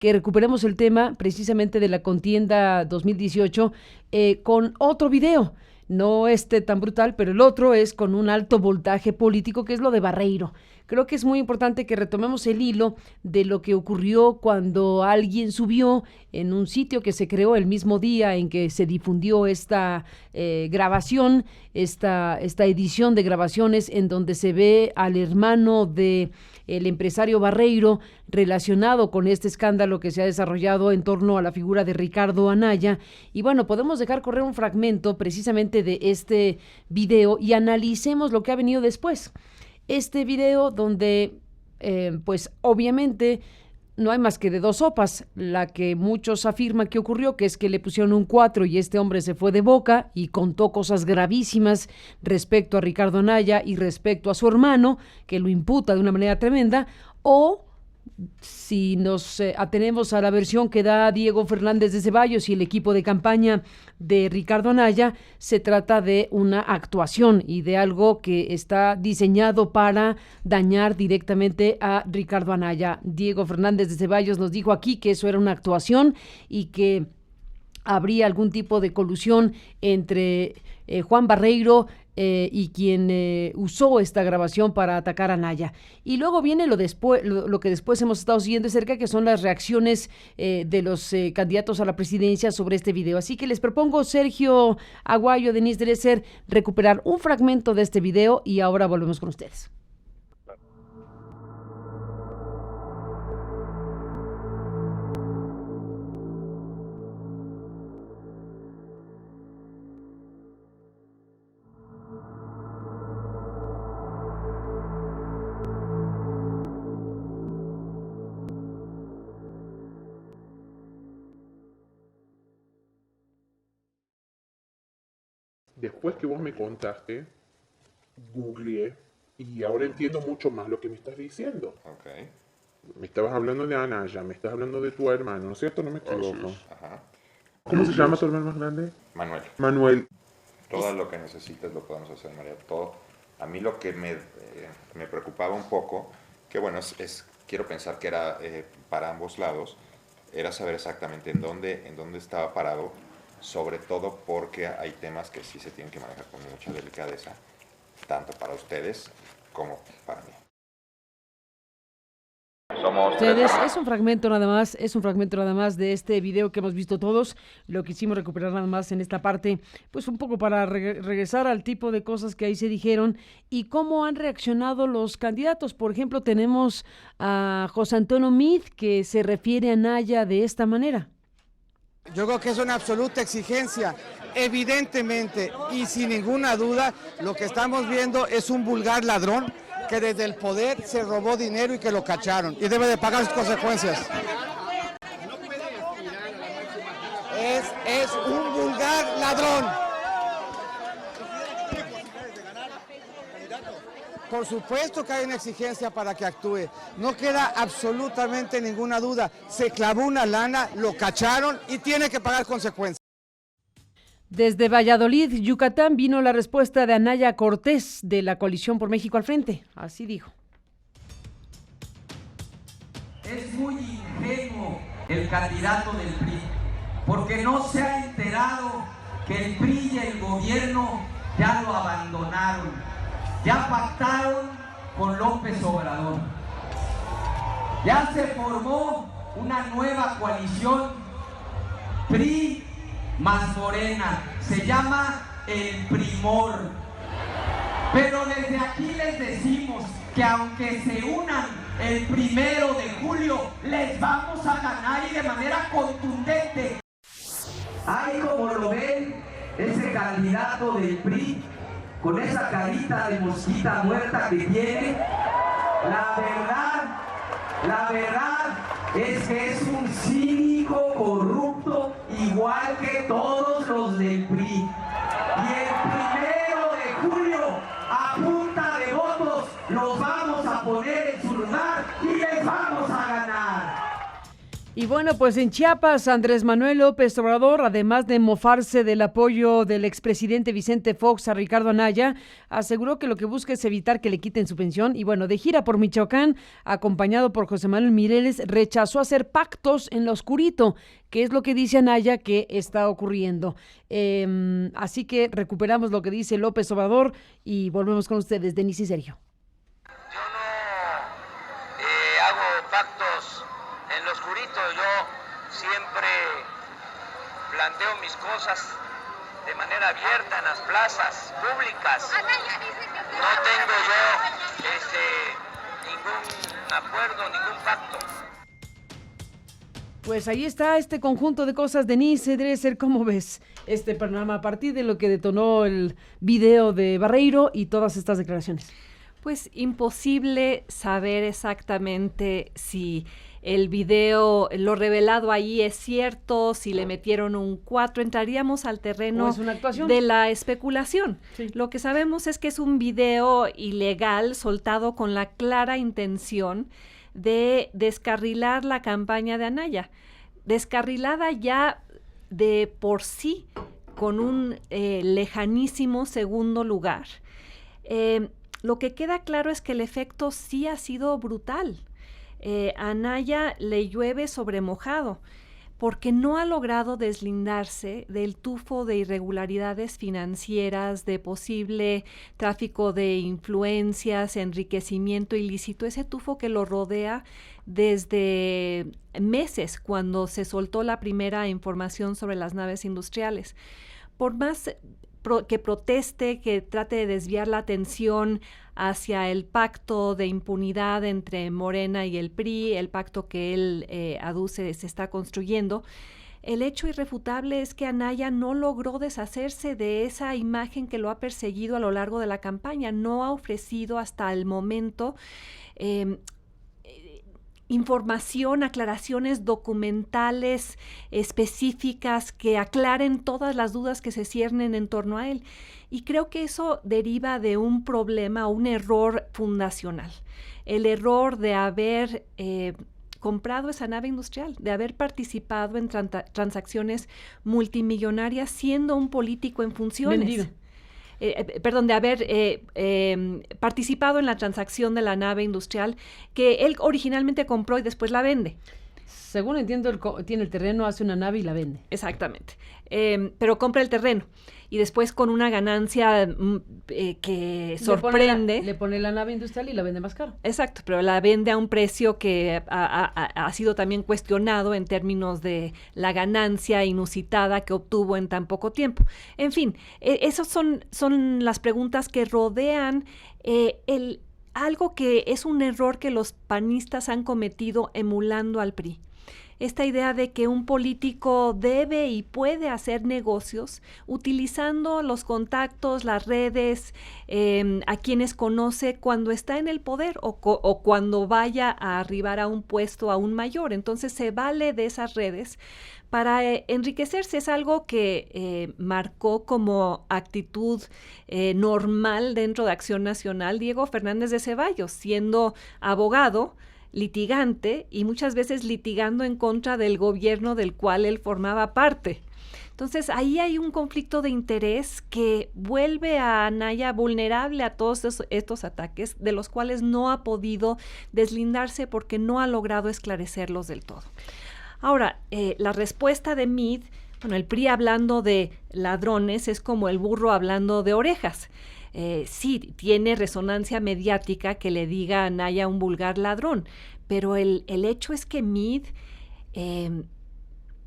que recuperemos el tema precisamente de la contienda 2018 con otro video. No tan brutal, pero el otro es con un alto voltaje político, que es lo de Barreiro. Creo que es muy importante que retomemos el hilo de lo que ocurrió cuando alguien subió en un sitio que se creó el mismo día en que se difundió esta grabación, esta edición de grabaciones en donde se ve al hermano de el empresario Barreiro relacionado con este escándalo que se ha desarrollado en torno a la figura de Ricardo Anaya. Y bueno, podemos dejar correr un fragmento precisamente de este video y analicemos lo que ha venido después. Este video donde, pues obviamente, no hay más que de dos sopas. La que muchos afirman que ocurrió, que es que le pusieron un 4 y este hombre se fue de boca y contó cosas gravísimas respecto a Ricardo Anaya y respecto a su hermano, que lo imputa de una manera tremenda, o si nos atenemos a la versión que da Diego Fernández de Ceballos y el equipo de campaña de Ricardo Anaya, se trata de una actuación y de algo que está diseñado para dañar directamente a Ricardo Anaya. Diego Fernández de Ceballos nos dijo aquí que eso era una actuación y que habría algún tipo de colusión entre Juan Barreiro y quien usó esta grabación para atacar a Anaya. Y luego viene lo que después hemos estado siguiendo de cerca, que son las reacciones de los candidatos a la presidencia sobre este video. Así que les propongo, Sergio Aguayo, Denise Dresser, recuperar un fragmento de este video y ahora volvemos con ustedes. Después que vos me contaste, googleé y ahora entiendo mucho más lo que me estás diciendo. Ok. Me estabas hablando de Anaya, me estás hablando de tu hermano, ¿no es cierto? No me equivoco. Ajá. ¿Cómo se llama tu hermano más grande? Manuel. Manuel. Todo lo que necesites lo podemos hacer, María. Todo. A mí lo que me preocupaba un poco, que bueno, quiero pensar que era para ambos lados, era saber exactamente en dónde estaba parado, sobre todo porque hay temas que sí se tienen que manejar con mucha delicadeza, tanto para ustedes como para mí. Ustedes, es un fragmento nada más de este video que hemos visto todos. Lo quisimos recuperar nada más en esta parte, pues un poco para regresar al tipo de cosas que ahí se dijeron y cómo han reaccionado los candidatos. Por ejemplo, tenemos a José Antonio Meade, que se refiere a Anaya de esta manera. Yo creo que es una absoluta exigencia. Evidentemente y sin ninguna duda, lo que estamos viendo es un vulgar ladrón que desde el poder se robó dinero y que lo cacharon y debe de pagar sus consecuencias. Es un vulgar ladrón. Por supuesto que hay una exigencia para que actúe. No queda absolutamente ninguna duda. Se clavó una lana, lo cacharon y tiene que pagar consecuencias. Desde Valladolid, Yucatán, vino la respuesta de Anaya Cortés de la Coalición por México al Frente. Así dijo. Es muy ingenuo el candidato del PRI, porque no se ha enterado que el PRI y el gobierno ya lo abandonaron, ya pactaron con López Obrador. Ya se formó una nueva coalición PRI más Morena, se llama El Primor. Pero desde aquí les decimos que aunque se unan el 1 de julio, les vamos a ganar y de manera contundente. Ahí como lo ven, ese candidato del PRI, con esa carita de mosquita muerta que tiene, la verdad es que es un cínico corrupto igual que todos los del PRI. Y el 1 de julio, a punta de votos, los vamos a poner en su lugar y les vamos a ganar. Y bueno, pues en Chiapas, Andrés Manuel López Obrador, además de mofarse del apoyo del expresidente Vicente Fox a Ricardo Anaya, aseguró que lo que busca es evitar que le quiten su pensión. Y bueno, de gira por Michoacán, acompañado por José Manuel Mireles, rechazó hacer pactos en lo oscurito, que es lo que dice Anaya que está ocurriendo. Así que recuperamos lo que dice López Obrador y volvemos con ustedes, Denise y Sergio. Yo no hago pactos en lo oscurito, yo siempre planteo mis cosas de manera abierta en las plazas públicas. No tengo yo ningún acuerdo, ningún pacto. Pues ahí está este conjunto de cosas, Denise Dresser, ¿cómo ves este panorama a partir de lo que detonó el video de Barreiro y todas estas declaraciones? Pues imposible saber exactamente si el video, lo revelado ahí es cierto, si le metieron un 4, entraríamos al terreno de la especulación. Sí. Lo que sabemos es que es un video ilegal soltado con la clara intención de descarrilar la campaña de Anaya, descarrilada ya de por sí con un lejanísimo segundo lugar. Lo que queda claro es que el efecto sí ha sido brutal. Anaya le llueve sobre mojado, porque no ha logrado deslindarse del tufo de irregularidades financieras, de posible tráfico de influencias, enriquecimiento ilícito, ese tufo que lo rodea desde meses cuando se soltó la primera información sobre las naves industriales. Por más que proteste, que trate de desviar la atención hacia el pacto de impunidad entre Morena y el PRI, el pacto que él aduce se está construyendo, el hecho irrefutable es que Anaya no logró deshacerse de esa imagen que lo ha perseguido a lo largo de la campaña, no ha ofrecido hasta el momento información, aclaraciones documentales específicas que aclaren todas las dudas que se ciernen en torno a él. Y creo que eso deriva de un problema, un error fundacional. El error de haber comprado esa nave industrial, de haber participado en transacciones multimillonarias siendo un político en funciones. Vendido. De haber participado en la transacción de la nave industrial que él originalmente compró y después la vende. Según entiendo, tiene el terreno, hace una nave y la vende. Exactamente. Pero compra el terreno y después con una ganancia que sorprende. Le pone la nave industrial y la vende más caro. Exacto, pero la vende a un precio que ha sido también cuestionado en términos de la ganancia inusitada que obtuvo en tan poco tiempo. En fin, esas son las preguntas que rodean algo que es un error que los panistas han cometido emulando al PRI. Esta idea de que un político debe y puede hacer negocios utilizando los contactos, las redes, a quienes conoce cuando está en el poder o cuando vaya a arribar a un puesto aún mayor. Entonces se vale de esas redes para enriquecerse. Es algo que marcó como actitud normal dentro de Acción Nacional Diego Fernández de Ceballos, siendo abogado, litigante y muchas veces litigando en contra del gobierno del cual él formaba parte. Entonces ahí hay un conflicto de interés que vuelve a Anaya vulnerable a todos estos ataques, de los cuales no ha podido deslindarse porque no ha logrado esclarecerlos del todo. Ahora, la respuesta de Meade, bueno, el PRI hablando de ladrones es como el burro hablando de orejas. Sí, tiene resonancia mediática que le diga a Anaya un vulgar ladrón, pero el hecho es que Meade,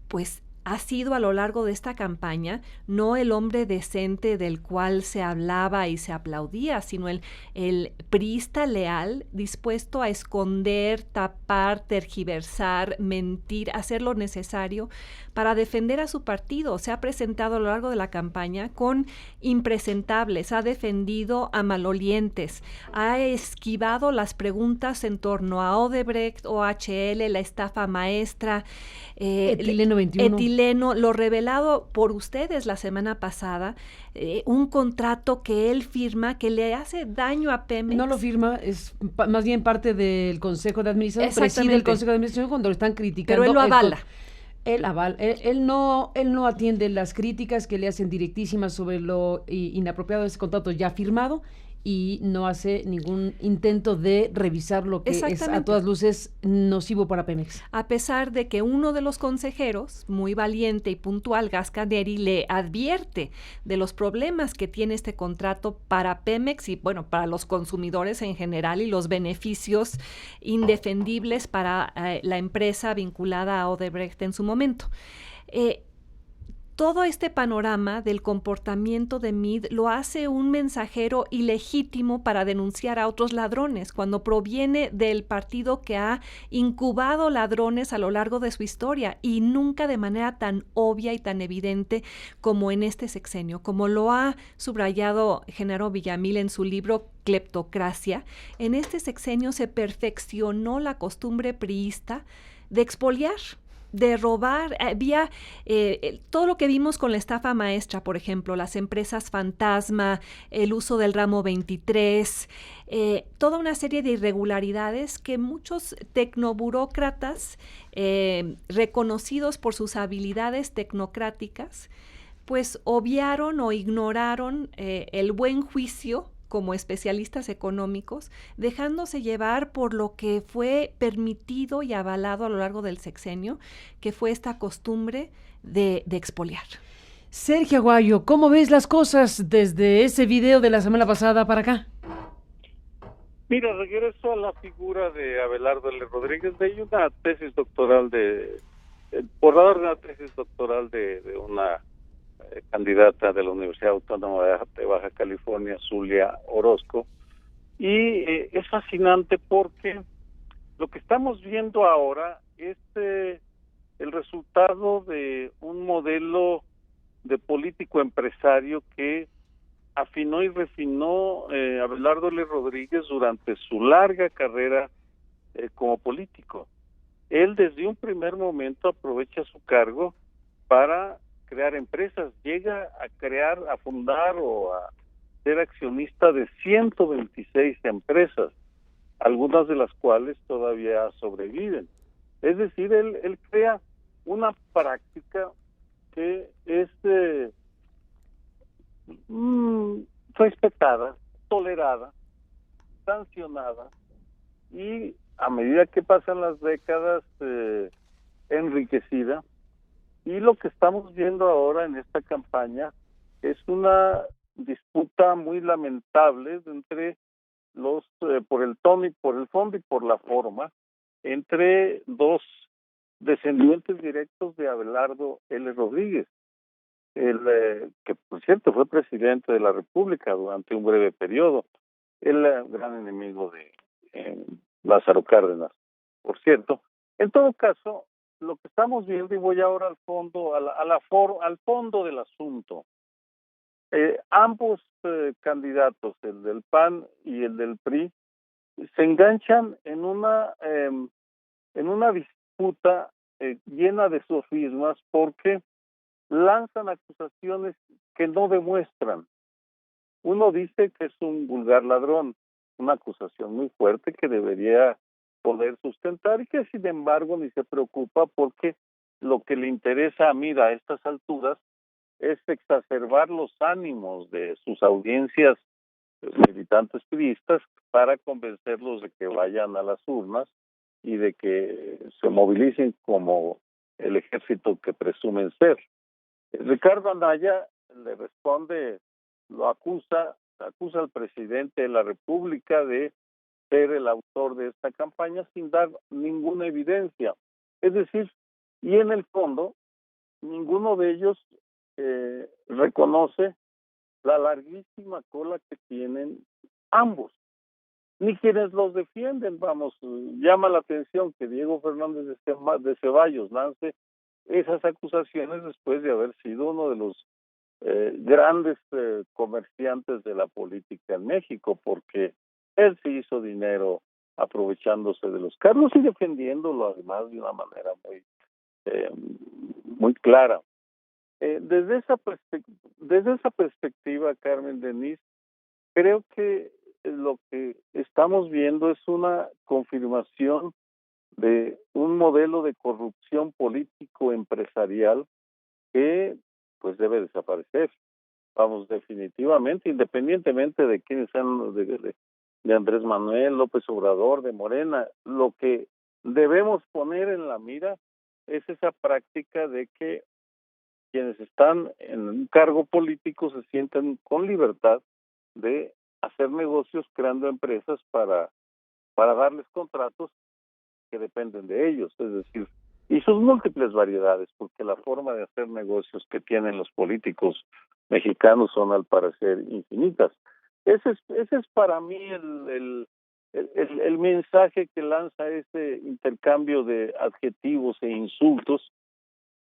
pues ha sido a lo largo de esta campaña no el hombre decente del cual se hablaba y se aplaudía, sino el priista leal, dispuesto a esconder, tapar, tergiversar, mentir, hacer lo necesario para defender a su partido. Se ha presentado a lo largo de la campaña con impresentables, ha defendido a malolientes, ha esquivado las preguntas en torno a Odebrecht, OHL, la estafa maestra, Etileno 21. Leno, lo revelado por ustedes la semana pasada, un contrato que él firma que le hace daño a Pemex. No lo firma, es más bien parte del Consejo de Administración, preside el Consejo de Administración cuando lo están criticando. Pero él lo avala. Él no atiende las críticas que le hacen directísimas sobre lo inapropiado de ese contrato ya firmado y no hace ningún intento de revisar lo que es a todas luces nocivo para Pemex. A pesar de que uno de los consejeros, muy valiente y puntual, Gascaneri, le advierte de los problemas que tiene este contrato para Pemex y, bueno, para los consumidores en general y los beneficios indefendibles para la empresa vinculada a Odebrecht en su momento. Todo este panorama del comportamiento de Meade lo hace un mensajero ilegítimo para denunciar a otros ladrones, cuando proviene del partido que ha incubado ladrones a lo largo de su historia y nunca de manera tan obvia y tan evidente como en este sexenio. Como lo ha subrayado Genaro Villamil en su libro Cleptocracia, en este sexenio se perfeccionó la costumbre priista de expoliar, de robar, vía todo lo que vimos con la estafa maestra, por ejemplo, las empresas fantasma, el uso del ramo 23, toda una serie de irregularidades que muchos tecnoburócratas reconocidos por sus habilidades tecnocráticas, pues obviaron o ignoraron el buen juicio como especialistas económicos, dejándose llevar por lo que fue permitido y avalado a lo largo del sexenio, que fue esta costumbre de expoliar. Sergio Aguayo, ¿cómo ves las cosas desde ese video de la semana pasada para acá? Mira, regreso a la figura de Abelardo L. Rodríguez. De una tesis doctoral borrador de una tesis doctoral de una candidata de la Universidad Autónoma de Baja California, Zulia Orozco, y es fascinante porque lo que estamos viendo ahora es el resultado de un modelo de político empresario que afinó y refinó Abelardo L. Rodríguez durante su larga carrera como político. Él desde un primer momento aprovecha su cargo para crear empresas, llega a fundar o a ser accionista de 126 empresas, algunas de las cuales todavía sobreviven. Es decir, él crea una práctica que es respetada, tolerada, sancionada y a medida que pasan las décadas enriquecida. Y lo que estamos viendo ahora en esta campaña es una disputa muy lamentable entre los por el tono y por el fondo y por la forma entre dos descendientes directos de Abelardo L. Rodríguez, que por cierto fue presidente de la República durante un breve periodo, el gran enemigo de Lázaro Cárdenas, por cierto. En todo caso, lo que estamos viendo, y voy ahora al fondo, al fondo del asunto, ambos candidatos, el del PAN y el del PRI, se enganchan en una disputa llena de sofismas porque lanzan acusaciones que no demuestran. Uno dice que es un vulgar ladrón, una acusación muy fuerte que debería poder sustentar y que sin embargo ni se preocupa porque lo que le interesa a Mira a estas alturas es exacerbar los ánimos de sus audiencias militantes priistas para convencerlos de que vayan a las urnas y de que se movilicen como el ejército que presumen ser. Ricardo Anaya le responde, acusa al presidente de la República de ser el autor de esta campaña sin dar ninguna evidencia. Es decir, y en el fondo, ninguno de ellos reconoce la larguísima cola que tienen ambos, ni quienes los defienden. Vamos, llama la atención que Diego Fernández de Ceballos lance esas acusaciones después de haber sido uno de los grandes comerciantes de la política en México, porque él se hizo dinero aprovechándose de los cargos y defendiéndolo además de una manera muy clara. Desde esa perspectiva, Carmen, Denise, creo que lo que estamos viendo es una confirmación de un modelo de corrupción político-empresarial que pues debe desaparecer. Vamos, definitivamente, independientemente de quiénes sean de Andrés Manuel, López Obrador, de Morena, lo que debemos poner en la mira es esa práctica de que quienes están en un cargo político se sientan con libertad de hacer negocios creando empresas para darles contratos que dependen de ellos, es decir, y sus múltiples variedades, porque la forma de hacer negocios que tienen los políticos mexicanos son al parecer infinitas. Ese es para mí el mensaje que lanza este intercambio de adjetivos e insultos,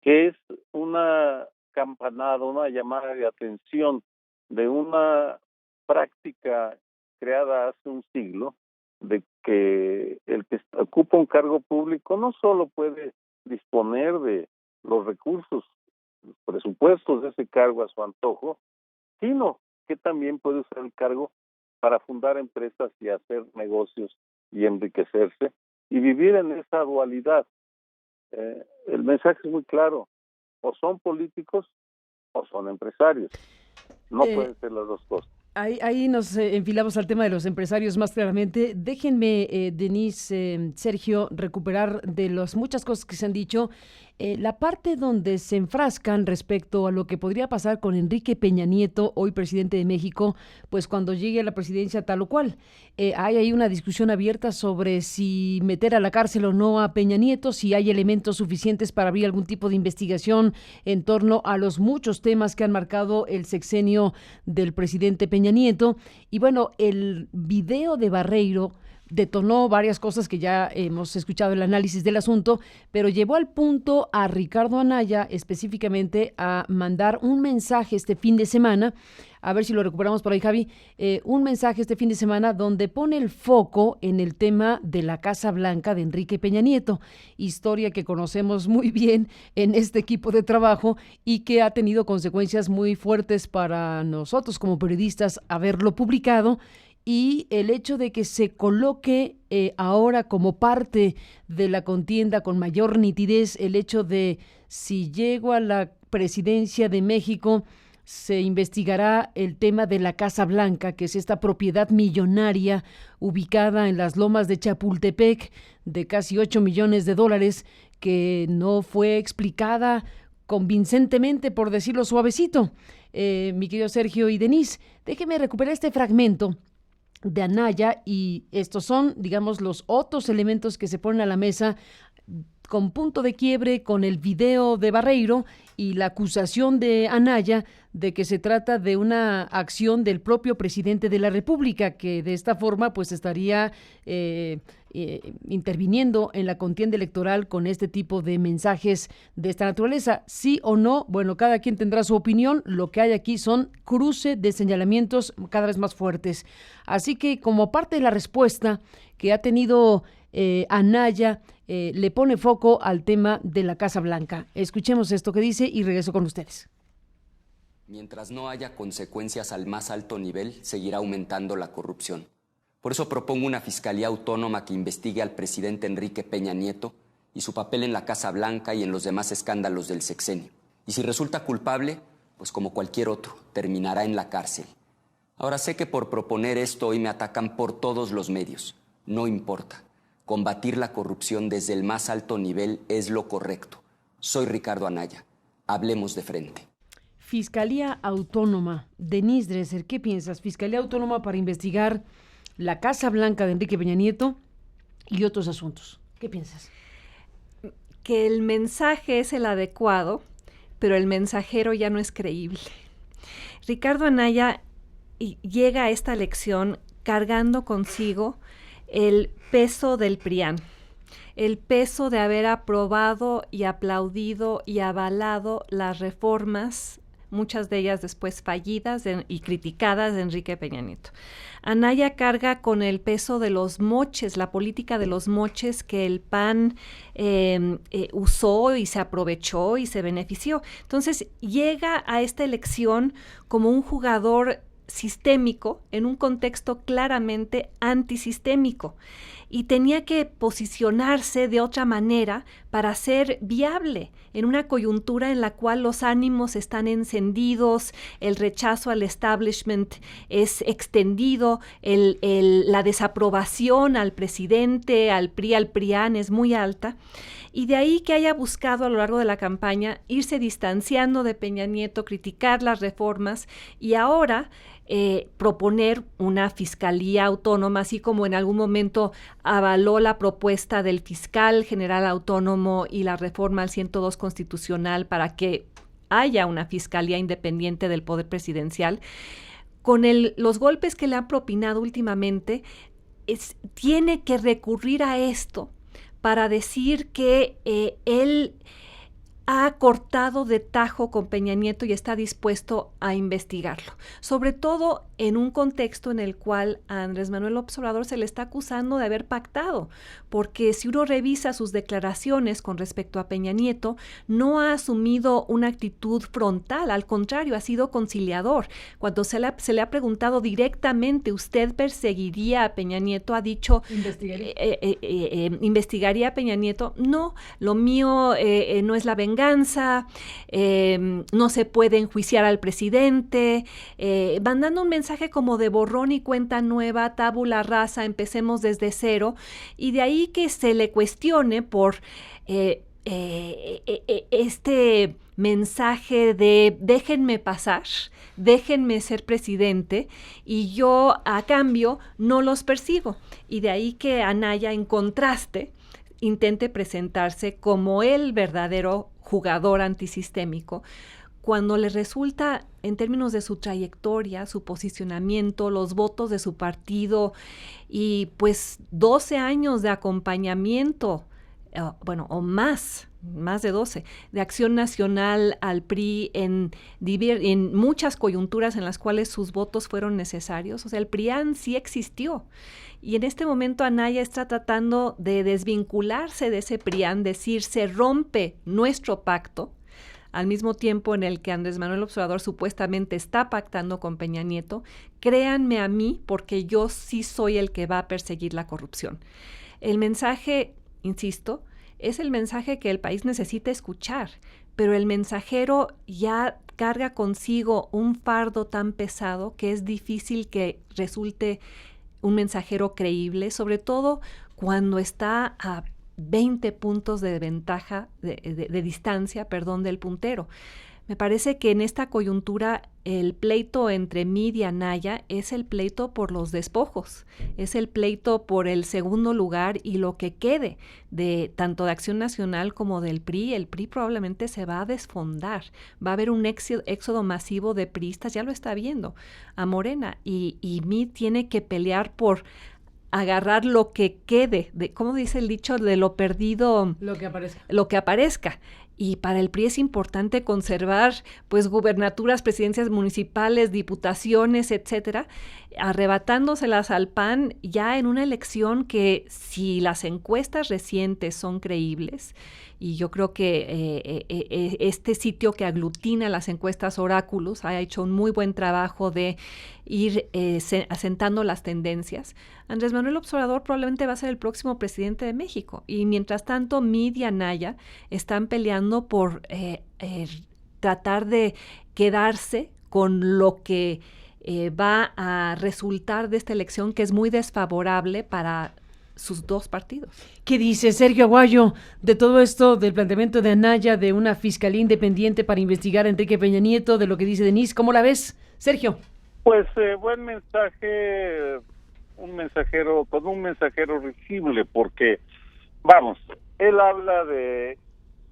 que es una campanada, una llamada de atención de una práctica creada hace un siglo, de que el que ocupa un cargo público no solo puede disponer de los recursos, los presupuestos de ese cargo a su antojo, sino que también puede usar el cargo para fundar empresas y hacer negocios y enriquecerse y vivir en esa dualidad. El mensaje es muy claro: o son políticos o son empresarios. No pueden ser las dos cosas. Ahí nos enfilamos al tema de los empresarios más claramente. Déjenme, Denise, Sergio, recuperar de las muchas cosas que se han dicho, la parte donde se enfrascan respecto a lo que podría pasar con Enrique Peña Nieto, hoy presidente de México, pues cuando llegue a la presidencia tal o cual. Hay ahí una discusión abierta sobre si meter a la cárcel o no a Peña Nieto, si hay elementos suficientes para abrir algún tipo de investigación en torno a los muchos temas que han marcado el sexenio del presidente Peña Nieto. Y bueno, el video de Barreiro detonó varias cosas que ya hemos escuchado el análisis del asunto, pero llevó al punto a Ricardo Anaya específicamente a mandar un mensaje este fin de semana, a ver si lo recuperamos por ahí, Javi, un mensaje este fin de semana donde pone el foco en el tema de la Casa Blanca de Enrique Peña Nieto, historia que conocemos muy bien en este equipo de trabajo y que ha tenido consecuencias muy fuertes para nosotros como periodistas haberlo publicado. Y el hecho de que se coloque ahora como parte de la contienda con mayor nitidez, el hecho de si llego a la presidencia de México, se investigará el tema de la Casa Blanca, que es esta propiedad millonaria ubicada en las lomas de Chapultepec de casi $8 millones, que no fue explicada convincentemente, por decirlo suavecito. Mi querido Sergio y Denise, déjenme recuperar este fragmento de Anaya, y estos son, digamos, los otros elementos que se ponen a la mesa con punto de quiebre con el video de Barreiro y la acusación de Anaya de que se trata de una acción del propio presidente de la República, que de esta forma pues estaría interviniendo en la contienda electoral con este tipo de mensajes de esta naturaleza. Sí o no, bueno, cada quien tendrá su opinión. Lo que hay aquí son cruce de señalamientos cada vez más fuertes. Así que como parte de la respuesta que ha tenido Anaya, le pone foco al tema de la Casa Blanca. Escuchemos esto que dice y regreso con ustedes. Mientras no haya consecuencias al más alto nivel, seguirá aumentando la corrupción. Por eso propongo una fiscalía autónoma que investigue al presidente Enrique Peña Nieto y su papel en la Casa Blanca y en los demás escándalos del sexenio. Y si resulta culpable, pues como cualquier otro, terminará en la cárcel. Ahora sé que por proponer esto hoy me atacan por todos los medios. No importa. Combatir la corrupción desde el más alto nivel es lo correcto. Soy Ricardo Anaya. Hablemos de frente. Fiscalía Autónoma. Denise Dresser, ¿qué piensas? Fiscalía Autónoma para investigar la Casa Blanca de Enrique Peña Nieto y otros asuntos. ¿Qué piensas? Que el mensaje es el adecuado, pero el mensajero ya no es creíble. Ricardo Anaya llega a esta elección cargando consigo el peso del PRIAN, el peso de haber aprobado y aplaudido y avalado las reformas muchas de ellas después fallidas y criticadas de Enrique Peña Nieto. Anaya carga con el peso de los moches, la política de los moches que el PAN usó y se aprovechó y se benefició. Entonces llega a esta elección como un jugador sistémico en un contexto claramente antisistémico y tenía que posicionarse de otra manera para ser viable en una coyuntura en la cual los ánimos están encendidos, el rechazo al establishment es extendido, la desaprobación al presidente, al PRI, al PRIAN es muy alta. Y de ahí que haya buscado a lo largo de la campaña irse distanciando de Peña Nieto, criticar las reformas y ahora proponer una fiscalía autónoma, así como en algún momento avaló la propuesta del fiscal general autónomo y la reforma al 102 constitucional para que haya una fiscalía independiente del poder presidencial. Con los golpes que le han propinado últimamente, tiene que recurrir a esto para decir que él ha cortado de tajo con Peña Nieto y está dispuesto a investigarlo. Sobre todo en un contexto en el cual a Andrés Manuel López Obrador se le está acusando de haber pactado, porque si uno revisa sus declaraciones con respecto a Peña Nieto, no ha asumido una actitud frontal, al contrario, ha sido conciliador. Cuando se le ha preguntado directamente, ¿usted perseguiría a Peña Nieto? Ha dicho, ¿investigaría a Peña Nieto? No, lo mío no es la venganza, no se puede enjuiciar al presidente, van dando un mensaje como de borrón y cuenta nueva, tabula rasa, empecemos desde cero, y de ahí que se le cuestione por este mensaje de déjenme pasar, déjenme ser presidente y yo a cambio no los persigo, y de ahí que Anaya en contraste intente presentarse como el verdadero jugador antisistémico, cuando le resulta, en términos de su trayectoria, su posicionamiento, los votos de su partido y pues 12 años de acompañamiento, o más de 12, de Acción Nacional al PRI en muchas coyunturas en las cuales sus votos fueron necesarios. O sea, el PRIAN sí existió. Y en este momento Anaya está tratando de desvincularse de ese PRIAN, decir, se rompe nuestro pacto, al mismo tiempo en el que Andrés Manuel López Obrador supuestamente está pactando con Peña Nieto. Créanme a mí, porque yo sí soy el que va a perseguir la corrupción. El mensaje, insisto, es el mensaje que el país necesita escuchar, pero el mensajero ya carga consigo un fardo tan pesado que es difícil que resulte un mensajero creíble, sobre todo cuando está a 20 puntos de ventaja, de distancia, del puntero. Me parece que en esta coyuntura el pleito entre Mid y Anaya es el pleito por los despojos, es el pleito por el segundo lugar y lo que quede de tanto de Acción Nacional como del PRI. El PRI probablemente se va a desfondar, va a haber un éxodo masivo de priistas, ya lo está viendo, a Morena, y Mid tiene que pelear por agarrar lo que quede, ¿cómo dice el dicho? De lo perdido, lo que aparezca. Y para el PRI es importante conservar pues gubernaturas, presidencias municipales, diputaciones, etcétera, arrebatándoselas al PAN ya en una elección que, si las encuestas recientes son creíbles, y yo creo que este sitio que aglutina las encuestas Oráculos ha hecho un muy buen trabajo de ir asentando las tendencias. Andrés Manuel López Obrador probablemente va a ser el próximo presidente de México, y mientras tanto Mid y Anaya están peleando por tratar de quedarse con lo que va a resultar de esta elección, que es muy desfavorable para sus dos partidos. ¿Qué dice Sergio Aguayo de todo esto, del planteamiento de Anaya de una fiscalía independiente para investigar a Enrique Peña Nieto, de lo que dice Denise? ¿Cómo la ves, Sergio? Pues buen mensaje, con un mensajero risible, porque, vamos, él habla de,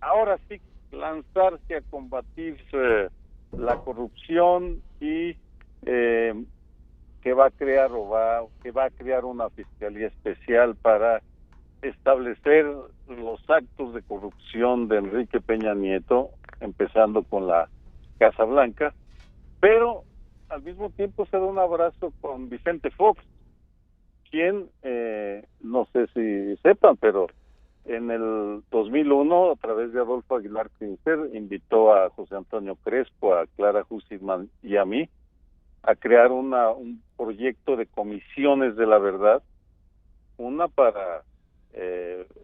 ahora sí, lanzarse a combatir la corrupción y que va a crear una fiscalía especial para establecer los actos de corrupción de Enrique Peña Nieto, empezando con la Casa Blanca, pero al mismo tiempo se da un abrazo con Vicente Fox, quien, no sé si sepan, pero en el 2001, a través de Adolfo Aguilar Pincer, invitó a José Antonio Crespo, a Clara Hussitman y a mí a crear un proyecto de comisiones de la verdad, una para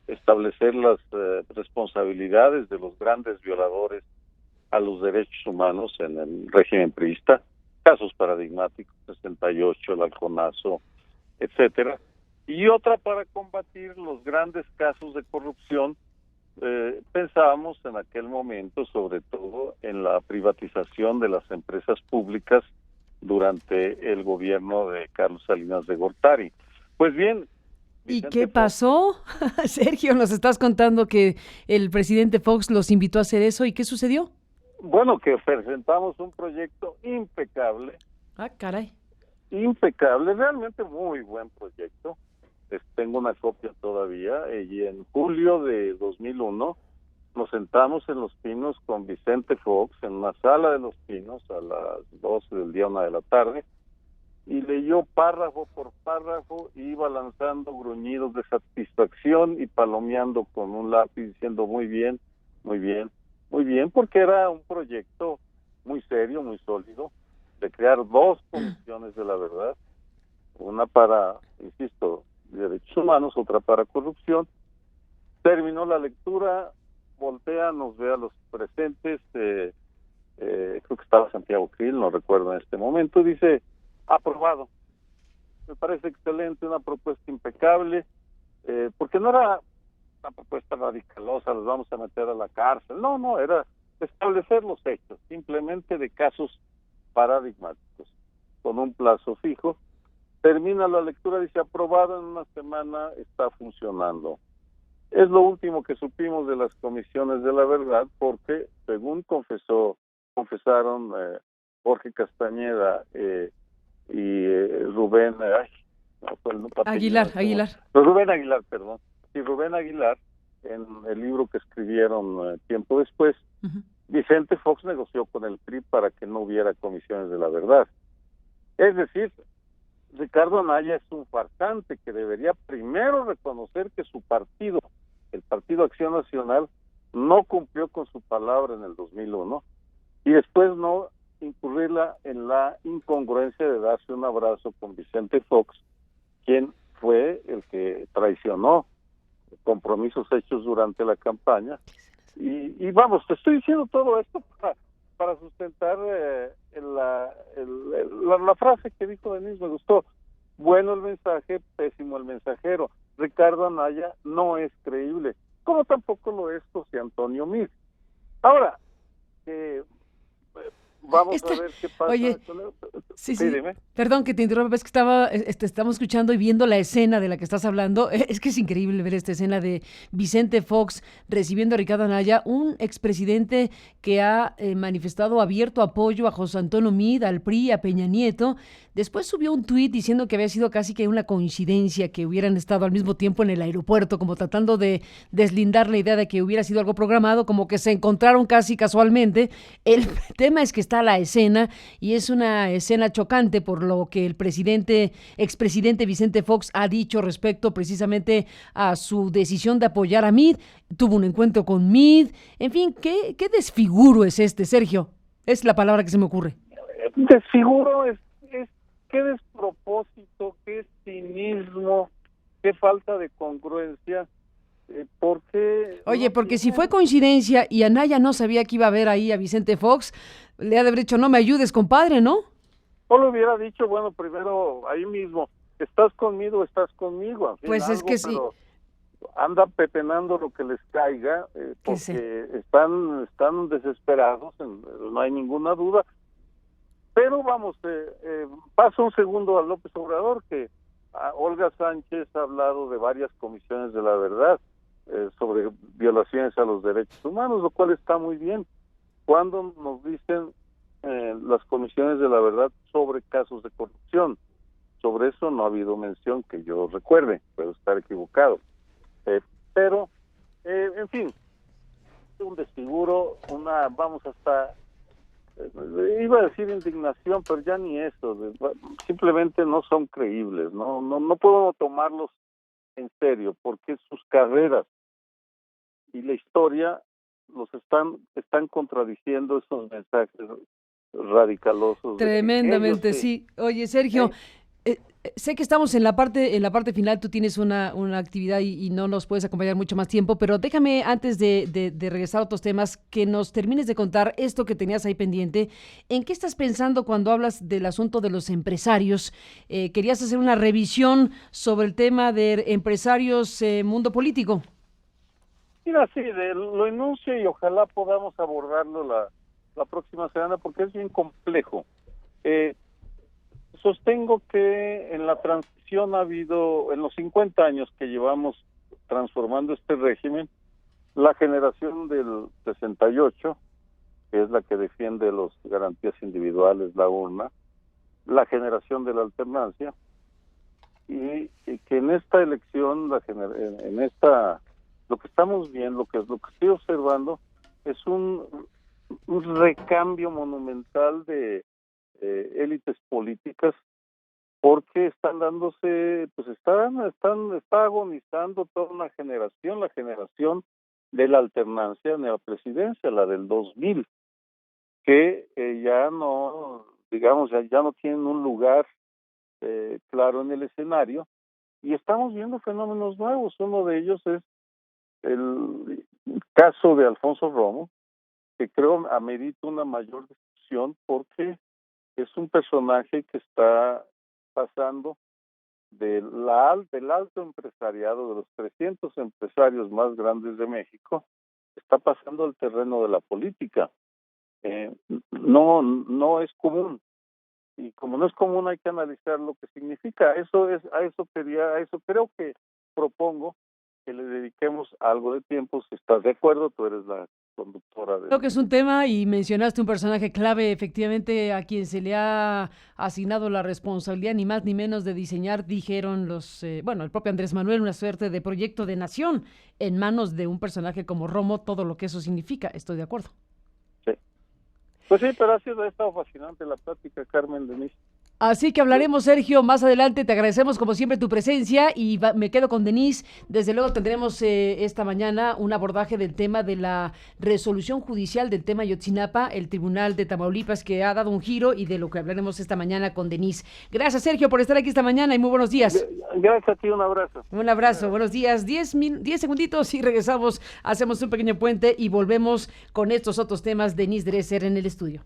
establecer las responsabilidades de los grandes violadores a los derechos humanos en el régimen priista, casos paradigmáticos, 68, el Halconazo, etcétera, y otra para combatir los grandes casos de corrupción. Pensábamos en aquel momento sobre todo en la privatización de las empresas públicas durante el gobierno de Carlos Salinas de Gortari. Pues bien, ¿y qué pasó? Sergio, nos estás contando que el presidente Fox los invitó a hacer eso, ¿y qué sucedió? Bueno, que presentamos un proyecto impecable. Ah, caray. Impecable, realmente muy buen proyecto. Tengo una copia todavía, y en julio de 2001 nos sentamos en Los Pinos con Vicente Fox en una sala de Los Pinos a las 12 del día, 1 de la tarde, y leyó párrafo por párrafo, y iba lanzando gruñidos de satisfacción y palomeando con un lápiz diciendo muy bien, muy bien, muy bien, porque era un proyecto muy serio, muy sólido, de crear 2 comisiones de la verdad, una para, insisto, derechos humanos, otra para corrupción. Terminó la lectura, voltea, nos ve a los presentes, creo que estaba Santiago Krill, no recuerdo en este momento, dice, aprobado. Me parece excelente, una propuesta impecable, porque no era una propuesta radicalosa, los vamos a meter a la cárcel, no, era establecer los hechos, simplemente de casos paradigmáticos, con un plazo fijo. Termina la lectura, dice, aprobado, en una semana está funcionando. Es lo último que supimos de las comisiones de la verdad, porque según confesaron Jorge Castañeda y Rubén Aguilar. Rubén Aguilar, perdón. Y Rubén Aguilar, en el libro que escribieron tiempo después, Vicente Fox negoció con el PRI para que no hubiera comisiones de la verdad. Es decir, Ricardo Anaya es un farsante que debería primero reconocer que su partido, el Partido Acción Nacional, no cumplió con su palabra en el 2001, y después no incurrirla en la incongruencia de darse un abrazo con Vicente Fox, quien fue el que traicionó compromisos hechos durante la campaña. Y vamos, te estoy diciendo todo esto para sustentar la frase que dijo Denise, me gustó. Bueno el mensaje, pésimo el mensajero. Ricardo Anaya no es creíble, como tampoco lo es José Antonio Meade. Ahora, vamos a ver qué pasa. Oye, sí, dime. Perdón que te interrumpa, es que estamos escuchando y viendo la escena de la que estás hablando. Es que es increíble ver esta escena de Vicente Fox recibiendo a Ricardo Anaya, un expresidente que ha manifestado abierto apoyo a José Antonio Meade, al PRI, a Peña Nieto. Después subió un tuit diciendo que había sido casi que una coincidencia que hubieran estado al mismo tiempo en el aeropuerto, como tratando de deslindar la idea de que hubiera sido algo programado, como que se encontraron casi casualmente. El tema es que está la escena, y es una escena chocante por lo que el expresidente Vicente Fox ha dicho respecto precisamente a su decisión de apoyar a Meade. Tuvo un encuentro con Meade. En fin, ¿qué desfiguro es este, Sergio? Es la palabra que se me ocurre. Desfiguro es qué despropósito, qué cinismo, qué falta de congruencia. Porque si fue coincidencia y Anaya no sabía que iba a ver ahí a Vicente Fox, le ha de haber dicho, no me ayudes, compadre, ¿no? O le hubiera dicho, bueno, primero ahí mismo, ¿estás conmigo o estás conmigo? En fin, pues es que sí. Anda pepenando lo que les caiga, porque están desesperados, no hay ninguna duda. Pero vamos, paso un segundo a López Obrador, que Olga Sánchez ha hablado de varias comisiones de la verdad sobre violaciones a los derechos humanos, lo cual está muy bien. Cuando nos dicen las comisiones de la verdad sobre casos de corrupción, sobre eso no ha habido mención que yo recuerde, puedo estar equivocado. Pero, en fin, un desfiguro, vamos, hasta iba a decir indignación, pero ya ni eso, simplemente no son creíbles, no puedo tomarlos en serio, porque sus carreras y la historia los están contradiciendo esos mensajes radicalosos. Tremendamente, sí. Oye, Sergio, sé que estamos en la parte final, tú tienes una actividad y no nos puedes acompañar mucho más tiempo, pero déjame, antes de regresar a otros temas, que nos termines de contar esto que tenías ahí pendiente. ¿En qué estás pensando cuando hablas del asunto de los empresarios? Querías hacer una revisión sobre el tema de empresarios, mundo político. Mira, sí, lo enuncio y ojalá podamos abordarlo la próxima semana, porque es bien complejo. Sostengo que en la transición ha habido, en los 50 años que llevamos transformando este régimen, la generación del 68, que es la que defiende las garantías individuales, la urna, la generación de la alternancia, y que en esta elección, lo que estamos viendo, lo que estoy observando, es un recambio monumental de élites políticas, porque están dándose, pues está agonizando toda una generación, la generación de la alternancia en la presidencia, la del 2000, que ya no, digamos, ya no tienen un lugar claro en el escenario, y estamos viendo fenómenos nuevos. Uno de ellos es el caso de Alfonso Romo, que creo amerita una mayor discusión, porque es un personaje que está pasando del alto empresariado, de los 300 empresarios más grandes de México, está pasando al terreno de la política. No es común, y como no es común hay que analizar lo que significa. A eso creo que propongo que le dediquemos algo de tiempo. Si estás de acuerdo, tú eres la conductora. Creo que es un tema, y mencionaste un personaje clave, efectivamente, a quien se le ha asignado la responsabilidad, ni más ni menos, de diseñar, dijeron el propio Andrés Manuel, una suerte de proyecto de nación en manos de un personaje como Romo, todo lo que eso significa. Estoy de acuerdo. Sí. Pues sí, pero ha estado fascinante la plática, Carmen, Denise. Así que hablaremos, Sergio, más adelante. Te agradecemos como siempre tu presencia y me quedo con Denise. Desde luego tendremos esta mañana un abordaje del tema de la resolución judicial del tema Ayotzinapa, el Tribunal de Tamaulipas, que ha dado un giro, y de lo que hablaremos esta mañana con Denise. Gracias, Sergio, por estar aquí esta mañana y muy buenos días. Gracias a ti, un abrazo. Un abrazo, buenos días. 10 segunditos y regresamos, hacemos un pequeño puente y volvemos con estos otros temas. Denise Dresser en el estudio.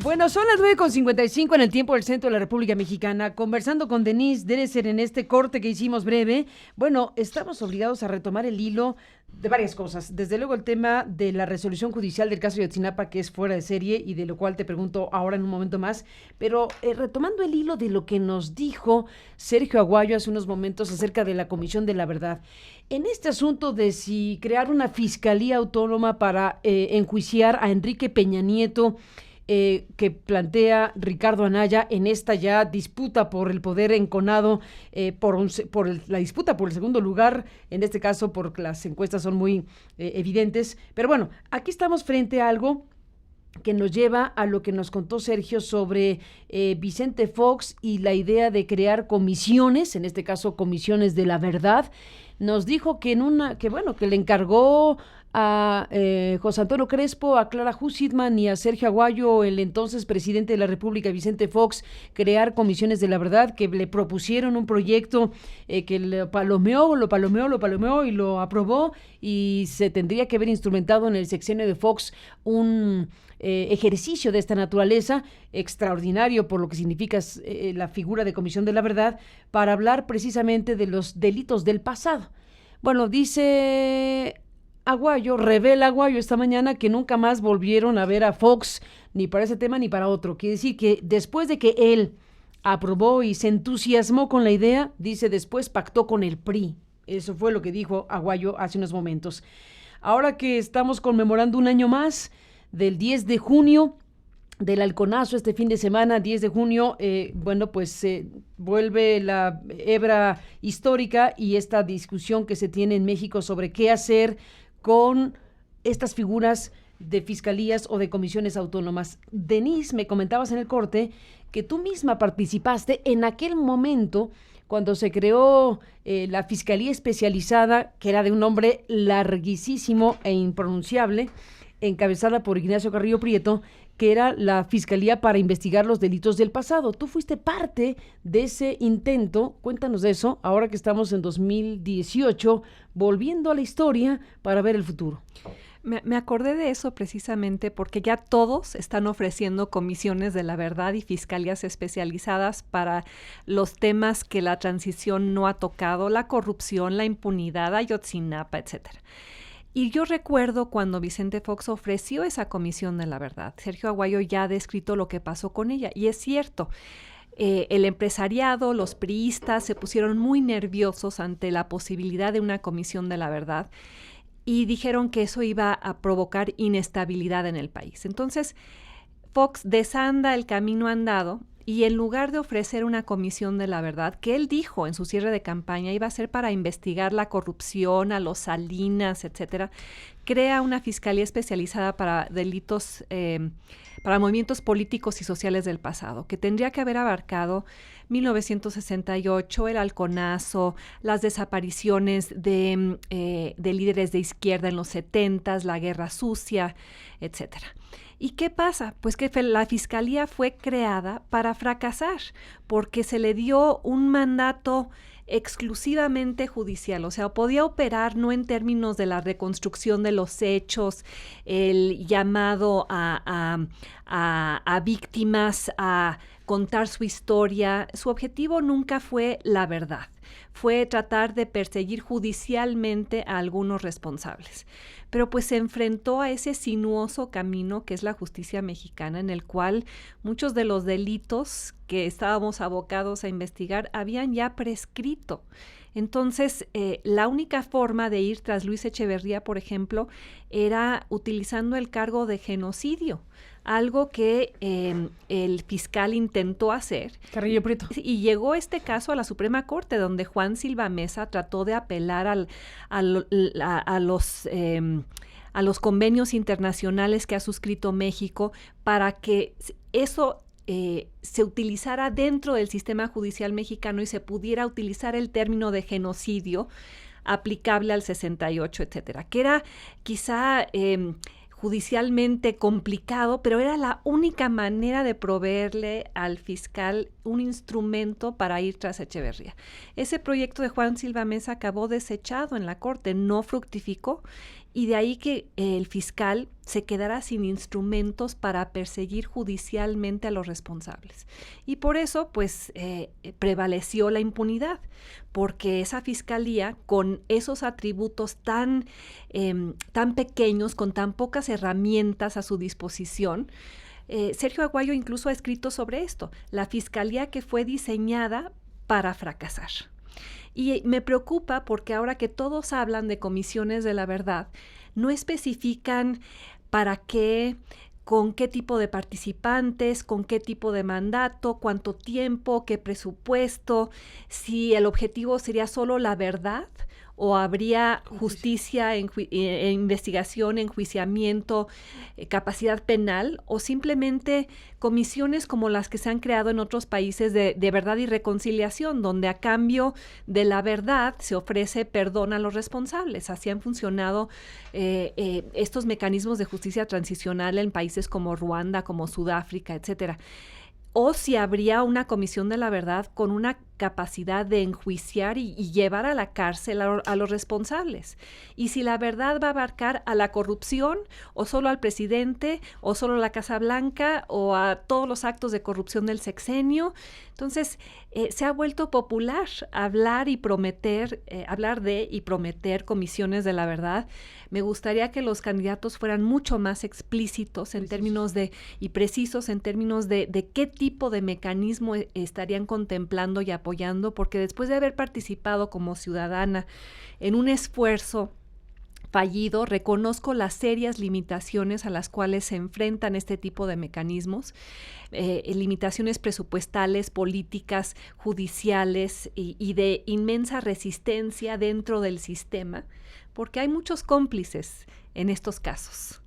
Bueno, son las 9:55 en el tiempo del centro de la República Mexicana, conversando con Denise Dresser en este corte que hicimos breve. Bueno, estamos obligados a retomar el hilo de varias cosas. Desde luego el tema de la resolución judicial del caso de Ayotzinapa, que es fuera de serie y de lo cual te pregunto ahora en un momento más. Pero retomando el hilo de lo que nos dijo Sergio Aguayo hace unos momentos acerca de la Comisión de la Verdad. En este asunto de si crear una fiscalía autónoma para enjuiciar a Enrique Peña Nieto, que plantea Ricardo Anaya en esta ya disputa por el poder enconado, la disputa por el segundo lugar, en este caso porque las encuestas son muy evidentes. Pero bueno, aquí estamos frente a algo que nos lleva a lo que nos contó Sergio sobre Vicente Fox y la idea de crear comisiones, en este caso comisiones de la verdad. Nos dijo que que le encargó a José Antonio Crespo, a Clara Hussitman y a Sergio Aguayo, el entonces presidente de la República, Vicente Fox, crear comisiones de la verdad, que le propusieron un proyecto que lo palomeó y lo aprobó, y se tendría que haber instrumentado en el sexenio de Fox un ejercicio de esta naturaleza, extraordinario por lo que significa la figura de Comisión de la Verdad, para hablar precisamente de los delitos del pasado. Bueno, dice revela Aguayo esta mañana que nunca más volvieron a ver a Fox, ni para ese tema ni para otro. Quiere decir que después de que él aprobó y se entusiasmó con la idea, dice, después pactó con el PRI. Eso fue lo que dijo Aguayo hace unos momentos. Ahora que estamos conmemorando un año más del 10 de junio, del halconazo este fin de semana, 10 de junio, vuelve la hebra histórica y esta discusión que se tiene en México sobre qué hacer con estas figuras de fiscalías o de comisiones autónomas. Denise, me comentabas en el corte que tú misma participaste en aquel momento cuando se creó la Fiscalía Especializada, que era de un nombre larguísimo e impronunciable, encabezada por Ignacio Carrillo Prieto, que era la Fiscalía para investigar los delitos del pasado. Tú fuiste parte de ese intento. Cuéntanos de eso, ahora que estamos en 2018, volviendo a la historia para ver el futuro. Me acordé de eso precisamente porque ya todos están ofreciendo comisiones de la verdad y fiscalías especializadas para los temas que la transición no ha tocado, la corrupción, la impunidad, Ayotzinapa, etcétera. Y yo recuerdo cuando Vicente Fox ofreció esa comisión de la verdad. Sergio Aguayo ya ha descrito lo que pasó con ella, y es cierto. El empresariado, los priistas se pusieron muy nerviosos ante la posibilidad de una comisión de la verdad y dijeron que eso iba a provocar inestabilidad en el país. Entonces, Fox desanda el camino andado y en lugar de ofrecer una comisión de la verdad, que él dijo en su cierre de campaña iba a ser para investigar la corrupción, a los Salinas, etcétera, crea una fiscalía especializada para delitos, para movimientos políticos y sociales del pasado, que tendría que haber abarcado 1968, el halconazo, las desapariciones de líderes de izquierda en los 70s, la guerra sucia, etcétera. ¿Y qué pasa? Pues que la Fiscalía fue creada para fracasar, porque se le dio un mandato exclusivamente judicial, o sea, podía operar no en términos de la reconstrucción de los hechos, el llamado a víctimas a contar su historia. Su objetivo nunca fue la verdad, fue tratar de perseguir judicialmente a algunos responsables. Pero pues se enfrentó a ese sinuoso camino que es la justicia mexicana, en el cual muchos de los delitos que estábamos abocados a investigar habían ya prescrito. Entonces, la única forma de ir tras Luis Echeverría, por ejemplo, era utilizando el cargo de genocidio, algo que el fiscal intentó hacer. Carrillo Prieto. Y llegó este caso a la Suprema Corte, donde Juan Silva Mesa trató de apelar a los convenios internacionales que ha suscrito México para que eso se utilizara dentro del sistema judicial mexicano y se pudiera utilizar el término de genocidio aplicable al 68, etcétera, que era quizá judicialmente complicado, pero era la única manera de proveerle al fiscal un instrumento para ir tras Echeverría. Ese proyecto de Juan Silva Mesa acabó desechado en la Corte, no fructificó, y de ahí que el fiscal se quedara sin instrumentos para perseguir judicialmente a los responsables. Y por eso, pues, prevaleció la impunidad, porque esa fiscalía, con esos atributos tan pequeños, con tan pocas herramientas a su disposición, Sergio Aguayo incluso ha escrito sobre esto, la fiscalía que fue diseñada para fracasar. Y me preocupa porque ahora que todos hablan de comisiones de la verdad, no especifican para qué, con qué tipo de participantes, con qué tipo de mandato, cuánto tiempo, qué presupuesto, si el objetivo sería solo la verdad o habría justicia, investigación, enjuiciamiento, capacidad penal, o simplemente comisiones como las que se han creado en otros países de verdad y reconciliación, donde a cambio de la verdad se ofrece perdón a los responsables. Así han funcionado estos mecanismos de justicia transicional en países como Ruanda, como Sudáfrica, etcétera. O si habría una comisión de la verdad con una capacidad de enjuiciar y llevar a la cárcel a los responsables. Y si la verdad va a abarcar a la corrupción, o solo al presidente, o solo a la Casa Blanca, o a todos los actos de corrupción del sexenio. Entonces, se ha vuelto popular hablar de y prometer comisiones de la verdad. Me gustaría que los candidatos fueran mucho más explícitos en términos y precisos en términos de qué tipo de mecanismo estarían contemplando y apoyando, porque después de haber participado como ciudadana en un esfuerzo fallido, reconozco las serias limitaciones a las cuales se enfrentan este tipo de mecanismos, limitaciones presupuestales, políticas, judiciales y de inmensa resistencia dentro del sistema, porque hay muchos cómplices en estos casos.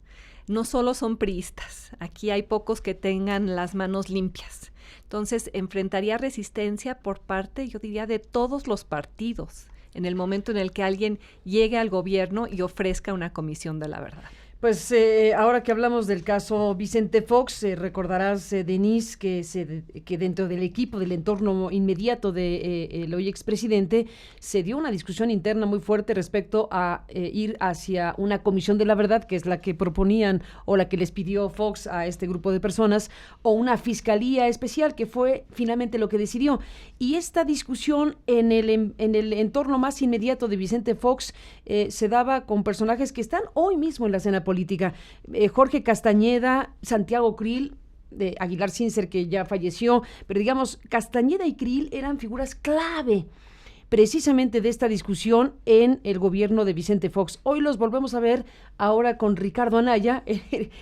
No solo son priistas, aquí hay pocos que tengan las manos limpias. Entonces, enfrentaría resistencia por parte, yo diría, de todos los partidos en el momento en el que alguien llegue al gobierno y ofrezca una comisión de la verdad. Pues ahora que hablamos del caso Vicente Fox, recordarás, Denise, que dentro del equipo, del entorno inmediato del hoy expresidente, se dio una discusión interna muy fuerte respecto a ir hacia una comisión de la verdad, que es la que proponían o la que les pidió Fox a este grupo de personas, o una fiscalía especial, que fue finalmente lo que decidió. Y esta discusión en el entorno más inmediato de Vicente Fox se daba con personajes que están hoy mismo en la escena política. Jorge Castañeda, Santiago Krill, de Aguilar Sincer, que ya falleció, pero digamos, Castañeda y Krill eran figuras clave precisamente de esta discusión en el gobierno de Vicente Fox. Hoy los volvemos a ver ahora con Ricardo Anaya.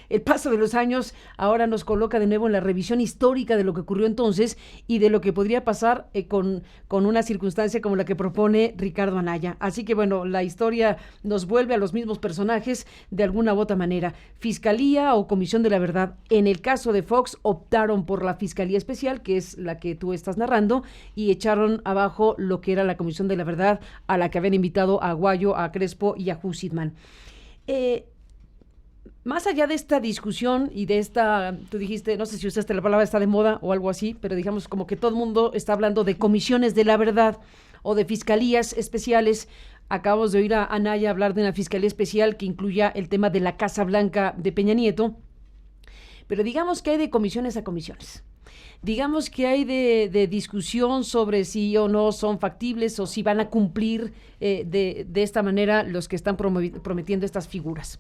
El paso de los años ahora nos coloca de nuevo en la revisión histórica de lo que ocurrió entonces y de lo que podría pasar con una circunstancia como la que propone Ricardo Anaya. Así que bueno, la historia nos vuelve a los mismos personajes de alguna u otra manera. Fiscalía o Comisión de la Verdad. En el caso de Fox optaron por la Fiscalía Especial, que es la que tú estás narrando, y echaron abajo lo que era la Comisión de la Verdad, a la que habían invitado a Aguayo, a Crespo y a Hussidman. Más allá de esta discusión y de esta, tú dijiste, no sé si usaste la palabra, está de moda o algo así, pero digamos como que todo el mundo está hablando de comisiones de la verdad o de fiscalías especiales. Acabamos de oír a Anaya hablar de una fiscalía especial que incluya el tema de la Casa Blanca de Peña Nieto, pero digamos que hay de comisiones a comisiones. Digamos que hay de discusión sobre si o no son factibles o si van a cumplir de esta manera los que están prometiendo estas figuras.